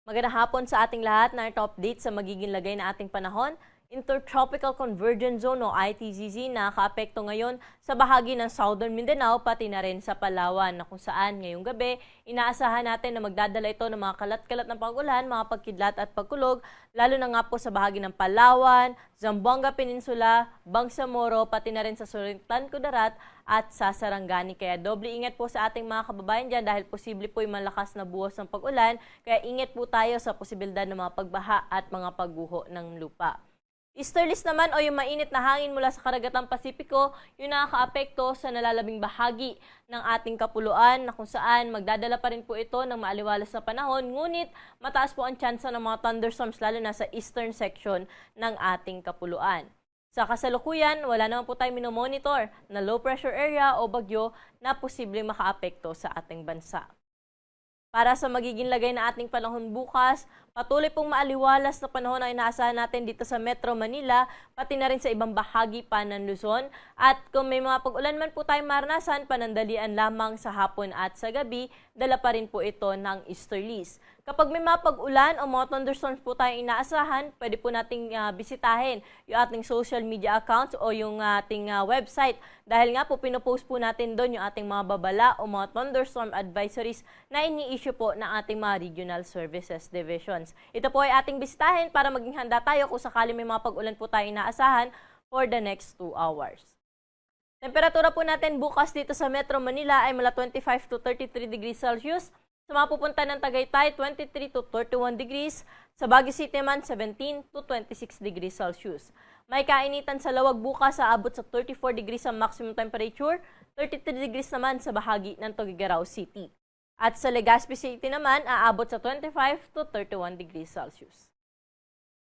Magandang hapon sa ating lahat. Narito update sa magiging lagay na ating panahon. Intertropical Convergence Zone o ITCZ na nakaapekto ngayon sa bahagi ng Southern Mindanao pati na rin sa Palawan na kung saan ngayong gabi inaasahan natin na magdadala ito ng mga kalat-kalat na pag-ulan, mga pagkidlat at pagkulog lalo na nga po sa bahagi ng Palawan, Zamboanga Peninsula, Bangsamoro pati na rin sa Surigtan, Kudarat at sa Sarangani. Kaya doble ingat po sa ating mga kababayan dyan dahil posible po yung malakas na buhos ng pag-ulan. Kaya ingat po tayo sa posibilidad ng mga pagbaha at mga pagguho ng lupa. Easterlies naman o yung mainit na hangin mula sa karagatang Pasipiko, yung nakakaapekto sa nalalabing bahagi ng ating kapuluan na kung saan magdadala pa rin po ito ng maaliwalas na panahon. Ngunit mataas po ang tsansa ng mga thunderstorms lalo na sa eastern section ng ating kapuluan. Sa kasalukuyan, wala naman po tayo minomonitor na low pressure area o bagyo na posibleng makaapekto sa ating bansa. Para sa magiging lagay na ating panahon bukas, patuloy pong maaliwalas na panahon ang inaasahan natin dito sa Metro Manila, pati na rin sa ibang bahagi pa ng Luzon. At kung may mga pag-ulan man po tayong maranasan, panandalian lamang sa hapon at sa gabi, dala pa rin po ito ng easterlies. Kapag may mga pag-ulan o mga thunderstorms po tayong inaasahan, pwede po nating bisitahin yung ating social media accounts o yung ating website. Dahil nga po, pinopost po natin doon yung ating mga babala o mga thunderstorm advisories na ini-issue po ng ating mga regional services divisions. Ito po ay ating bisitahin para maging handa tayo kung sakali may mga pag-ulan po tayong inaasahan for the next 2 hours. Temperatura po natin bukas dito sa Metro Manila ay mula 25 to 33 degrees Celsius. Sa mga pupunta ng Tagaytay, 23 to 31 degrees. Sa Baguio City naman, 17 to 26 degrees Celsius. May kainitan sa Lawag bukas sa abot sa 34 degrees ang maximum temperature, 33 degrees naman sa bahagi ng Tuguegarao City. At sa Legazpi City naman, aabot sa 25 to 31 degrees Celsius.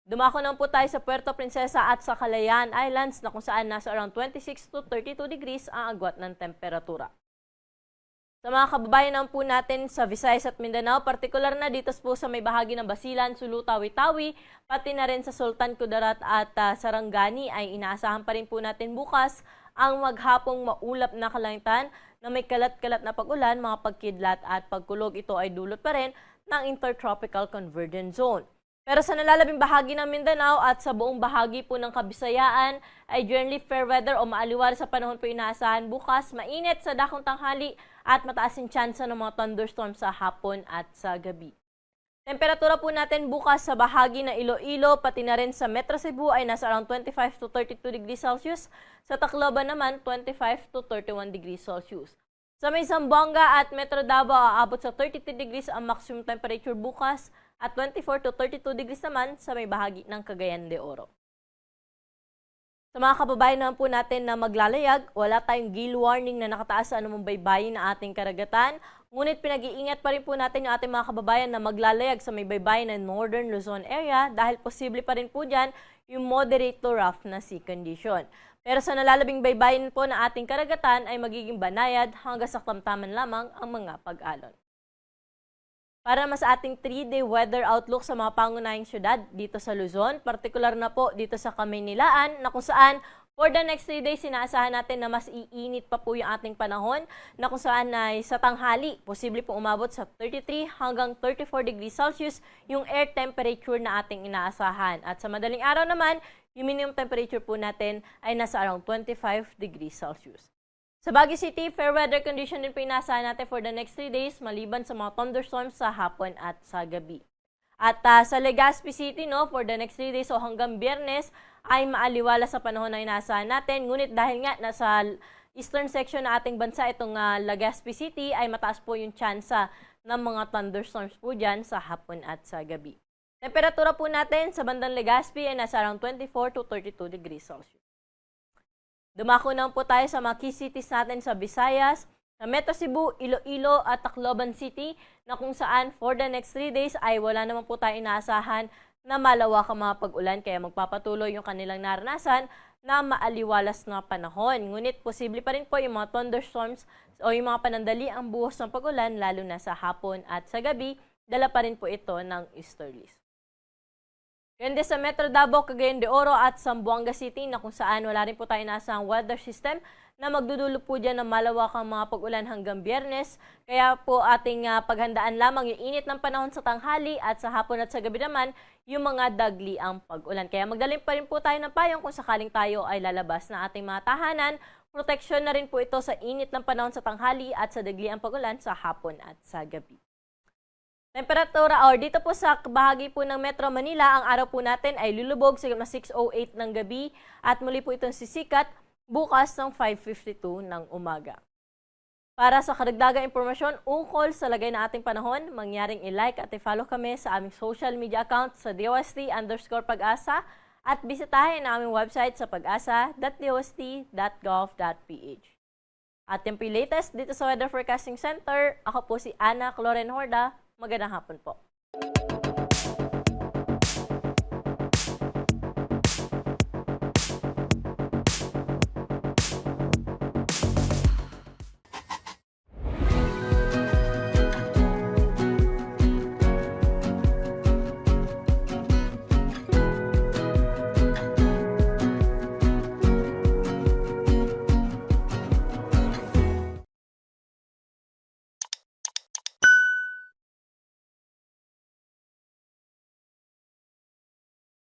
Dumako naman po tayo sa Puerto Princesa at sa Kalayaan Islands na kung saan nasa around 26 to 32 degrees ang agwat ng temperatura. Sa mga kababayan naman po natin sa Visayas at Mindanao, partikular na dito po sa may bahagi ng Basilan, Sulu, Tawi-Tawi, pati na rin sa Sultan Kudarat at Sarangani ay inaasahan pa rin po natin bukas ang maghapong maulap na kalangitan na may kalat-kalat na pag-ulan, mga pagkidlat at pagkulog. Ito ay dulot pa rin ng Intertropical Convergence Zone. Pero sa nalalabing bahagi ng Mindanao at sa buong bahagi po ng Kabisayaan ay generally fair weather o maaliwalas sa panahon po inaasahan bukas, mainit sa dakong tanghali at mataas yung tsansa ng mga thunderstorms sa hapon at sa gabi. Temperatura po natin bukas sa bahagi ng Iloilo pati na rin sa Metro Cebu ay nasa around 25 to 32 degrees Celsius. Sa Tacloban naman 25 to 31 degrees Celsius. Sa may Zamboanga at Metro Davao aabot sa 33 degrees ang maximum temperature bukas at 24 to 32 degrees naman sa may bahagi ng Cagayan de Oro. Sa mga kababayan naman po natin na maglalayag, wala tayong gale warning na nakataas sa anumang baybayin na ating karagatan. Ngunit pinag-iingat pa rin po natin yung ating mga kababayan na maglalayag sa may baybayin ng Northern Luzon area dahil posible pa rin po dyan yung moderate to rough na sea condition. Pero sa nalalabing baybayin po na ating karagatan ay magiging banayad hanggang sa tamtaman lamang ang mga pag-alon. Para mas ating 3-day weather outlook sa mga pangunahing syudad dito sa Luzon, partikular na po dito sa Kamaynilaan na kung saan for the next 3 days sinaasahan natin na mas iinit pa po yung ating panahon na kung saan ay sa tanghali, posible pong umabot sa 33 hanggang 34 degrees Celsius yung air temperature na ating inaasahan. At sa madaling araw naman, yung minimum temperature po natin ay nasa around 25 degrees Celsius. Sa Baguio City, fair weather condition din po inaasahan natin for the next 3 days maliban sa mga thunderstorms sa hapon at sa gabi. At sa Legazpi City, for the next 3 days o hanggang Biyernes ay maaliwala sa panahon na inaasahan natin. Ngunit dahil nga nasa eastern section na ating bansa itong Legazpi City ay mataas po yung tsansa ng mga thunderstorms po dyan sa hapon at sa gabi. Temperatura po natin sa bandang Legazpi ay nasa around 24 to 32 degrees Celsius. Dumako naman po tayo sa mga key cities natin sa Visayas, sa Metro Cebu, Iloilo at Tacloban City na kung saan for the next 3 days ay wala naman po tayo inaasahan na malawak ang mga pag-ulan kaya magpapatuloy yung kanilang naranasan na maaliwalas na panahon. Ngunit posible pa rin po yung mga thunderstorms o yung mga panandali ang buhos ng pag-ulan lalo na sa hapon at sa gabi, dala pa rin po ito ng easterlies. Ganda sa Metro Davao, Cagayan de Oro at Zamboanga City na kung saan wala rin po tayo nasang weather system na magdudulo po dyan ng malawakang mga pag-ulan hanggang Biyernes. Kaya po ating paghandaan lamang yung init ng panahon sa tanghali at sa hapon at sa gabi naman yung mga dagli ang pag-ulan. Kaya magdalim pa rin po tayo ng payong kung sakaling tayo ay lalabas na ating mga tahanan. Proteksyon na rin po ito sa init ng panahon sa tanghali at sa dagli ang pag-ulan sa hapon at sa gabi. Temperatura or dito po sa bahagi po ng Metro Manila, ang araw po natin ay lulubog sa 6:08 ng gabi at muli po itong sisikat bukas ng 5:52 ng umaga. Para sa karagdagang impormasyon ukol sa lagay ng ating panahon, mangyaring i-like at i-follow kami sa aming social media account sa DOST_Pag-asa at bisitahin ang aming website sa pag-asa.dost.gov.ph. At yung latest dito sa Weather Forecasting Center, ako po si Ana Cloren Horda. Magandang hapon po.